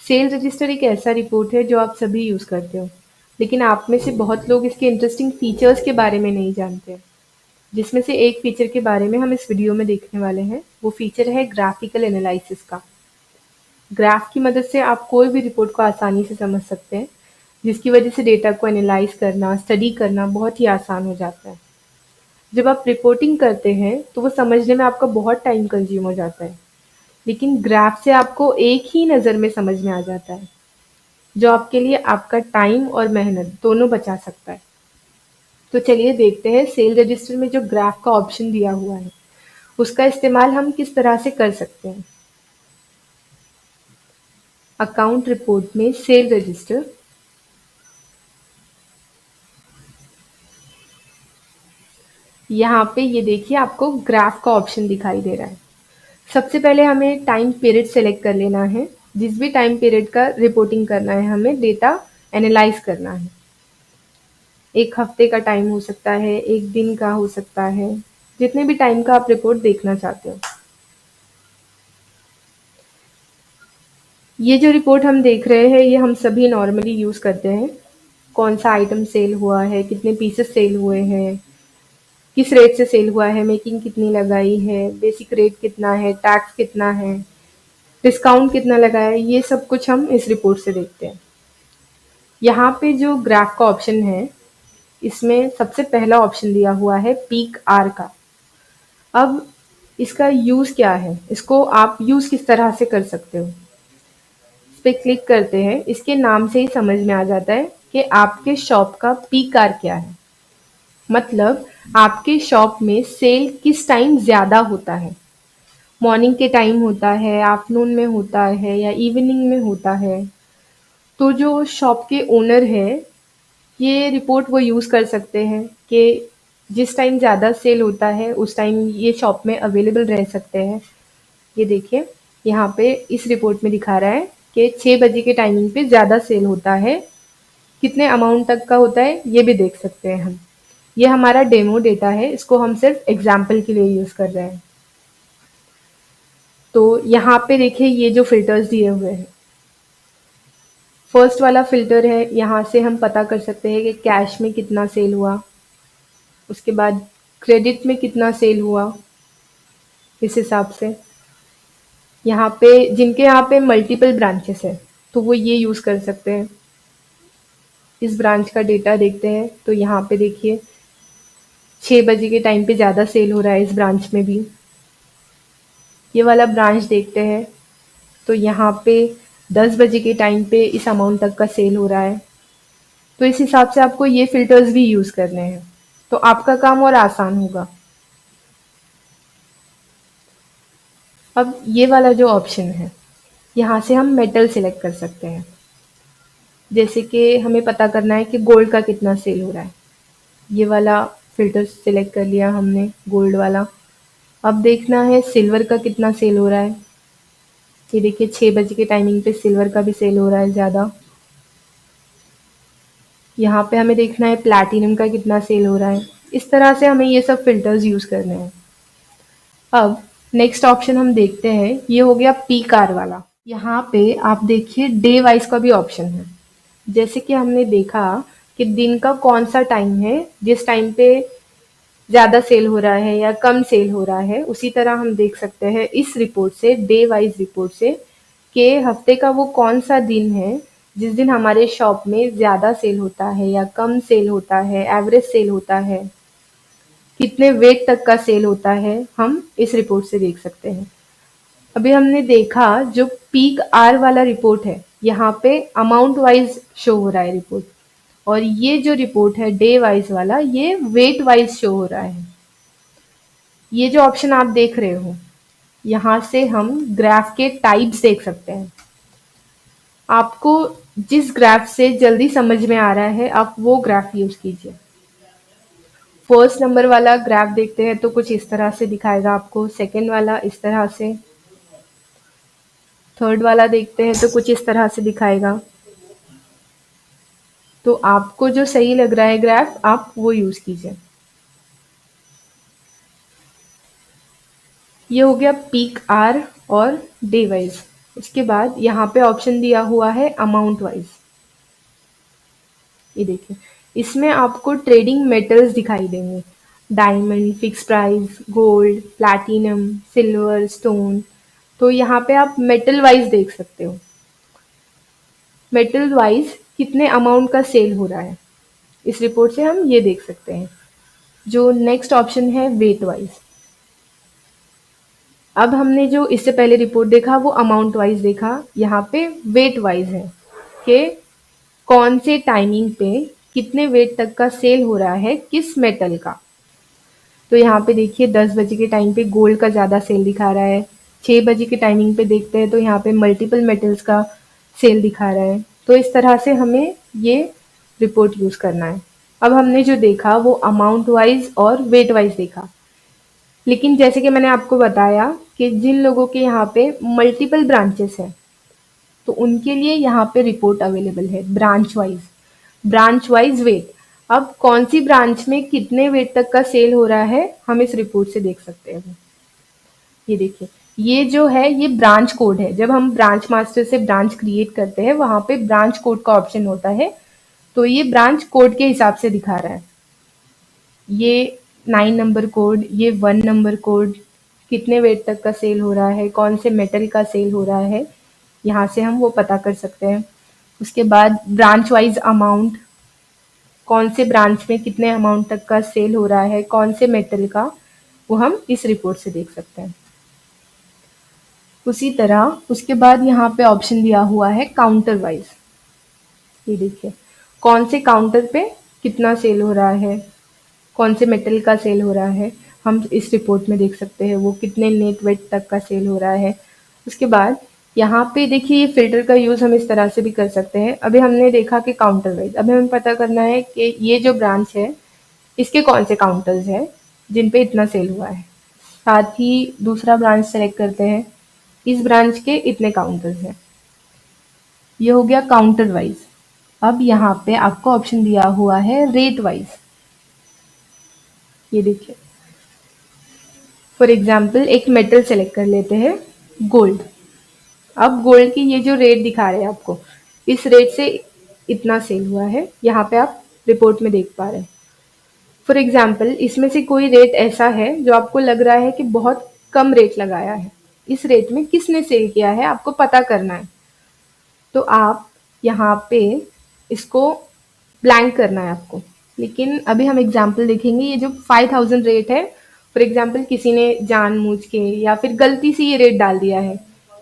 Cell register एक ऐसा report है जो आप सभी यूज़ करते हो, लेकिन आप में से बहुत लोग इसके इंटरेस्टिंग फीचर्स के बारे में नहीं जानते, जिसमें से एक फीचर के बारे में हम इस वीडियो में देखने वाले हैं। वो फीचर है ग्राफिकल एनालिसिस का। ग्राफ की मदद से आप कोई भी रिपोर्ट को आसानी से समझ सकते हैं, जिसकी वजह से डेटा को एनालाइज करना, स्टडी करना बहुत ही आसान हो जाता है। जब आप रिपोर्टिंग करते हैं, तो वो समझने में आपका बहुत टाइम कंज्यूम हो जाता है, लेकिन ग्राफ से आपको एक ही नज़र में समझ में आ जाता है, जो आपके लिए आपका टाइम और मेहनत दोनों बचा सकता है। तो चलिए देखते हैं सेल रजिस्टर में जो ग्राफ का ऑप्शन दिया हुआ है, उसका इस्तेमाल हम किस तरह से कर सकते हैं। अकाउंट रिपोर्ट में सेल रजिस्टर, यहाँ पे ये देखिए आपको ग्राफ का ऑप्शन दिखाई दे रहा है। सबसे पहले हमें टाइम पीरियड सेलेक्ट कर लेना है। जिस भी टाइम पीरियड का रिपोर्टिंग करना है, हमें डेटा एनालाइज करना है। 1 हफ्ते का टाइम हो सकता है, 1 दिन का हो सकता है, जितने भी टाइम का आप रिपोर्ट देखना चाहते हो। ये जो रिपोर्ट हम देख रहे हैं, ये हम सभी नॉर्मली यूज़ करते हैं। कौन सा आइटम सेल हुआ है, कितने पीसेस सेल हुए हैं, किस रेट से सेल हुआ है, मेकिंग कितनी लगाई है, बेसिक रेट कितना है, टैक्स कितना है, डिस्काउंट कितना लगा है, ये सब कुछ हम इस रिपोर्ट से देखते हैं। यहाँ पे जो ग्राफ का ऑप्शन है, इसमें सबसे पहला ऑप्शन दिया हुआ है पीक आर का। अब इसका यूज़ क्या है, इसको आप यूज़ किस तरह से कर सकते हो। इस पे क्लिक करते हैं, इसके नाम से ही समझ में आ जाता है कि आपके शॉप का पीक आर क्या है। मतलब आपके शॉप में सेल किस टाइम ज़्यादा होता है। मॉर्निंग के टाइम होता है, आफ्टरनून में होता है या इवनिंग में होता है। तो जो शॉप के ओनर है, ये रिपोर्ट वो यूज़ कर सकते हैं कि जिस टाइम ज़्यादा सेल होता है उस टाइम ये शॉप में अवेलेबल रह सकते हैं। ये देखिए यहाँ पे इस रिपोर्ट में दिखा रहा है कि 6 बजे के टाइमिंग पे ज़्यादा सेल होता है। कितने अमाउंट तक का होता है ये भी देख सकते हैं हम। ये हमारा डेमो डेटा है, इसको हम सिर्फ एग्जाम्पल के लिए यूज़ कर रहे हैं। तो यहाँ पे देखिए ये जो फिल्टर्स दिए हुए हैं, फर्स्ट वाला फिल्टर है, यहाँ से हम पता कर सकते हैं कि कैश में कितना सेल हुआ, उसके बाद क्रेडिट में कितना सेल हुआ। इस हिसाब से यहाँ पे जिनके यहाँ पे मल्टीपल ब्रांचेस है, तो वो ये यूज़ कर सकते हैं। इस ब्रांच का डेटा देखते हैं, तो यहाँ पे देखिए 6 बजे के टाइम पे ज़्यादा सेल हो रहा है इस ब्रांच में भी। ये वाला ब्रांच देखते हैं, तो यहाँ पे 10 बजे के टाइम पे इस अमाउंट तक का सेल हो रहा है। तो इस हिसाब से आपको ये फ़िल्टर्स भी यूज़ करने हैं, तो आपका काम और आसान होगा। अब ये वाला जो ऑप्शन है, यहाँ से हम मेटल सेलेक्ट कर सकते हैं। जैसे कि हमें पता करना है कि गोल्ड का कितना सेल हो रहा है। ये वाला फ़िल्टर सेलेक्ट कर लिया हमने, गोल्ड वाला। अब देखना है सिल्वर का कितना सेल हो रहा है। ये देखिए 6 बजे के टाइमिंग पे सिल्वर का भी सेल हो रहा है ज़्यादा। यहाँ पे हमें देखना है प्लैटिनम का कितना सेल हो रहा है। इस तरह से हमें ये सब फ़िल्टर्स यूज़ करने हैं। अब नेक्स्ट ऑप्शन हम देखते हैं, ये हो गया पीक आवर वाला। यहाँ पे आप देखिए डे वाइज का भी ऑप्शन है। जैसे कि हमने देखा कि दिन का कौन सा टाइम है जिस टाइम पे ज़्यादा सेल हो रहा है या कम सेल हो रहा है, उसी तरह हम देख सकते हैं इस रिपोर्ट से, डे वाइज रिपोर्ट से, कि हफ्ते का वो कौन सा दिन है जिस दिन हमारे शॉप में ज़्यादा सेल होता है या कम सेल होता है, एवरेज सेल होता है, कितने वेट तक का सेल होता है, हम इस रिपोर्ट से देख सकते हैं। अभी हमने देखा जो पीक आर वाला रिपोर्ट है, यहाँ पे अमाउंट वाइज शो हो रहा है रिपोर्ट, और ये जो रिपोर्ट है डे वाइज वाला, ये वेट वाइज शो हो रहा है। ये जो ऑप्शन आप देख रहे हो, यहाँ से हम ग्राफ के टाइप्स देख सकते हैं। आपको जिस ग्राफ से जल्दी समझ में आ रहा है, आप वो ग्राफ यूज कीजिए। फर्स्ट नंबर वाला ग्राफ देखते हैं तो कुछ इस तरह से दिखाएगा आपको, सेकंड वाला इस तरह से, थर्ड वाला देखते हैं तो कुछ इस तरह से दिखाएगा। तो आपको जो सही लग रहा है ग्राफ, आप वो यूज कीजिए। ये हो गया पीक आर और डे वाइज। उसके बाद यहाँ पे ऑप्शन दिया हुआ है अमाउंट वाइज। ये देखिए, इसमें आपको ट्रेडिंग मेटल्स दिखाई देंगे, diamond, fix price, gold, platinum, silver, stone. तो यहाँ पे आप मेटल वाइज देख सकते हो, मेटल वाइज कितने अमाउंट का सेल हो रहा है, इस रिपोर्ट से हम ये देख सकते हैं। जो नेक्स्ट ऑप्शन है वेट वाइज। अब हमने जो इससे पहले रिपोर्ट देखा वो अमाउंट वाइज देखा, यहाँ पे वेट वाइज है कि कौन से टाइमिंग पे कितने वेट तक का सेल हो रहा है किस मेटल का। तो यहाँ पे देखिए 10 बजे के टाइम पे गोल्ड का ज़्यादा सेल दिखा रहा है, 6 बजे के टाइमिंग पे देखते हैं तो यहाँ पे मल्टीपल मेटल्स का सेल दिखा रहा है। तो इस तरह से हमें ये रिपोर्ट यूज़ करना है। अब हमने जो देखा वो अमाउंट वाइज और वेट वाइज देखा, लेकिन जैसे कि मैंने आपको बताया कि जिन लोगों के यहाँ पे मल्टीपल ब्रांचेस हैं तो उनके लिए यहाँ पे रिपोर्ट अवेलेबल है ब्रांच वाइज वेट। अब कौन सी ब्रांच में कितने वेट तक का सेल हो रहा है हम इस रिपोर्ट से देख सकते हैं। ये देखिए, ये जो है ये ब्रांच कोड है। जब हम ब्रांच मास्टर से ब्रांच क्रिएट करते हैं वहां पे ब्रांच कोड का ऑप्शन होता है, तो ये ब्रांच कोड के हिसाब से दिखा रहा है। ये 9 नंबर कोड, ये 1 नंबर कोड, कितने वेट तक का सेल हो रहा है, कौन से मेटल का सेल हो रहा है, यहाँ से हम वो पता कर सकते हैं। उसके बाद ब्रांच वाइज अमाउंट, कौन से ब्रांच में कितने अमाउंट तक का सेल हो रहा है, कौन से मेटल का, वो हम इस रिपोर्ट से देख सकते हैं। उसी तरह उसके बाद यहाँ पे ऑप्शन दिया हुआ है काउंटर वाइज। ये देखिए, कौन से काउंटर पे कितना सेल हो रहा है, कौन से मेटल का सेल हो रहा है, हम इस रिपोर्ट में देख सकते हैं वो कितने नेट वेट तक का सेल हो रहा है। उसके बाद यहाँ पे देखिए, ये फिल्टर का यूज़ हम इस तरह से भी कर सकते हैं। अभी हमने देखा कि काउंटर वाइज, अभी हमें पता करना है कि ये जो ब्रांच है इसके कौन से काउंटर्स हैं जिन पे इतना सेल हुआ है। साथ ही दूसरा ब्रांच सेलेक्ट करते हैं, इस ब्रांच के इतने काउंटर्स हैं। ये हो गया काउंटर वाइज। अब यहाँ पे आपको ऑप्शन दिया हुआ है रेट वाइज। ये देखिए, फॉर एग्जाम्पल एक मेटल सेलेक्ट कर लेते हैं, गोल्ड। अब गोल्ड की ये जो रेट दिखा रहे हैं आपको, इस रेट से इतना सेल हुआ है, यहाँ पे आप रिपोर्ट में देख पा रहे हैं। फॉर एग्जाम्पल इसमें से कोई रेट ऐसा है जो आपको लग रहा है कि बहुत कम रेट लगाया है, इस रेट में किसने सेल किया है आपको पता करना है। तो आप यहाँ पे इसको ब्लैंक करना है आपको। लेकिन अभी हम एग्जाम्पल देखेंगे, ये जो 5000 रेट है, फॉर एग्जाम्पल किसी ने जानबूझ के या फिर गलती से ये रेट डाल दिया है,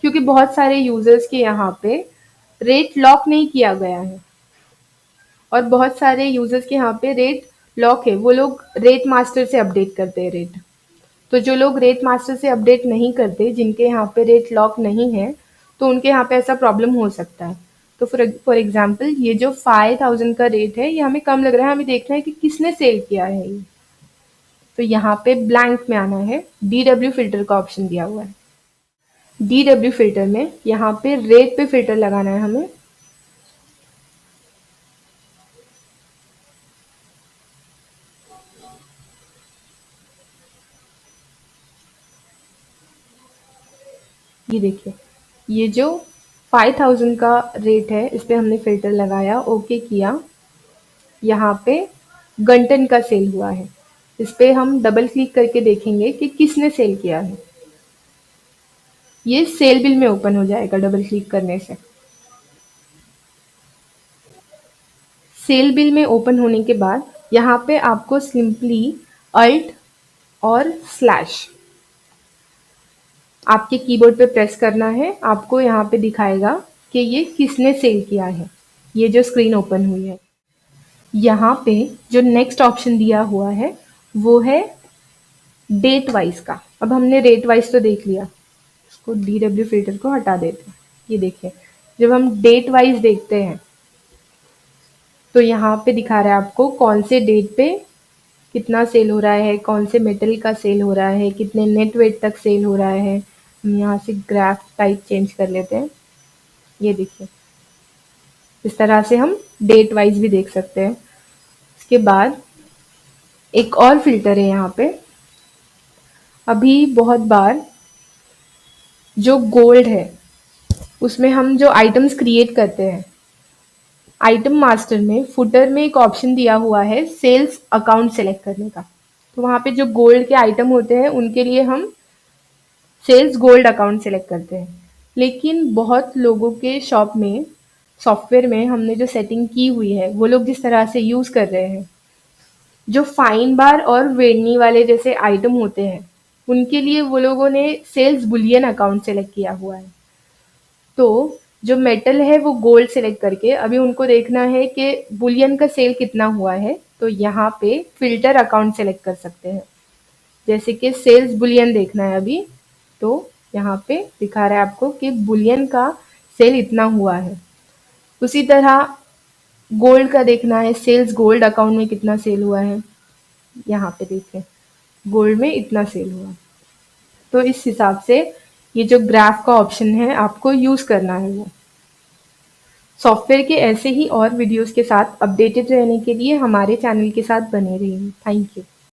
क्योंकि बहुत सारे यूजर्स के यहाँ पे रेट लॉक नहीं किया गया है और बहुत सारे यूजर्स के यहाँ पे रेट लॉक है, वो लोग रेट मास्टर से अपडेट करते हैं रेट। तो जो लोग रेट मास्टर से अपडेट नहीं करते, जिनके यहाँ पे रेट लॉक नहीं है, तो उनके यहाँ पे ऐसा प्रॉब्लम हो सकता है। तो फॉर एग्जाम्पल ये जो 5000 का रेट है ये हमें कम लग रहा है, हमें देखना है कि किसने सेल किया है ये। तो यहाँ पे ब्लैंक में आना है, DW फिल्टर का ऑप्शन दिया हुआ है। DW फिल्टर में यहाँ पे रेट पे फिल्टर लगाना है हमें। ये देखिए, ये जो 5000 का रेट है इस पे हमने फिल्टर लगाया, ओके किया। यहाँ पे गंटन का सेल हुआ है, इस पे हम डबल क्लिक करके देखेंगे कि किसने सेल किया है। ये सेल बिल में ओपन हो जाएगा डबल क्लिक करने से। सेल बिल में ओपन होने के बाद यहाँ पे आपको सिंपली अल्ट और स्लैश आपके कीबोर्ड पे प्रेस करना है। आपको यहाँ पे दिखाएगा कि ये किसने सेल किया है, ये जो स्क्रीन ओपन हुई है। यहाँ पे जो नेक्स्ट ऑप्शन दिया हुआ है वो है डेट वाइज का। अब हमने रेट वाइज तो देख लिया, इसको DW फिल्टर को हटा देते हैं। ये देखिए, जब हम डेट वाइज देखते हैं तो यहाँ पे दिखा रहा है आपको कौन से डेट पे कितना सेल हो रहा है, कौन से मेटल का सेल हो रहा है, कितने नेट वेट तक सेल हो रहा है। हम यहाँ से ग्राफ टाइप चेंज कर लेते हैं। ये देखिए, इस तरह से हम डेट वाइज भी देख सकते हैं। इसके बाद एक और फिल्टर है यहाँ पे। अभी बहुत बार जो गोल्ड है उसमें हम जो आइटम्स क्रिएट करते हैं, आइटम मास्टर में फुटर में एक ऑप्शन दिया हुआ है सेल्स अकाउंट सेलेक्ट करने का। तो वहाँ पे जो गोल्ड के आइटम होते हैं उनके लिए हम सेल्स गोल्ड अकाउंट सेलेक्ट करते हैं। लेकिन बहुत लोगों के शॉप में, सॉफ्टवेयर में हमने जो सेटिंग की हुई है, वो लोग जिस तरह से यूज़ कर रहे हैं, जो फाइन बार और वेडनी वाले जैसे आइटम होते हैं, उनके लिए वो लोगों ने सेल्स बुलियन अकाउंट सेलेक्ट किया हुआ है। तो जो मेटल है वो गोल्ड सेलेक्ट करके अभी उनको देखना है कि बुलियन का सेल कितना हुआ है, तो यहाँ पे फिल्टर अकाउंट सेलेक्ट कर सकते हैं। जैसे कि सेल्स बुलियन देखना है अभी, तो यहाँ पे दिखा रहा है आपको कि बुलियन का सेल इतना हुआ है। उसी तरह गोल्ड का देखना है, सेल्स गोल्ड अकाउंट में कितना सेल हुआ है, यहाँ पे देखें गोल्ड में इतना सेल हुआ। तो इस हिसाब से ये जो ग्राफ का ऑप्शन है आपको यूज़ करना है वो। सॉफ्टवेयर के ऐसे ही और वीडियोस के साथ अपडेटेड रहने के लिए हमारे चैनल के साथ बने रहिए। Thank you.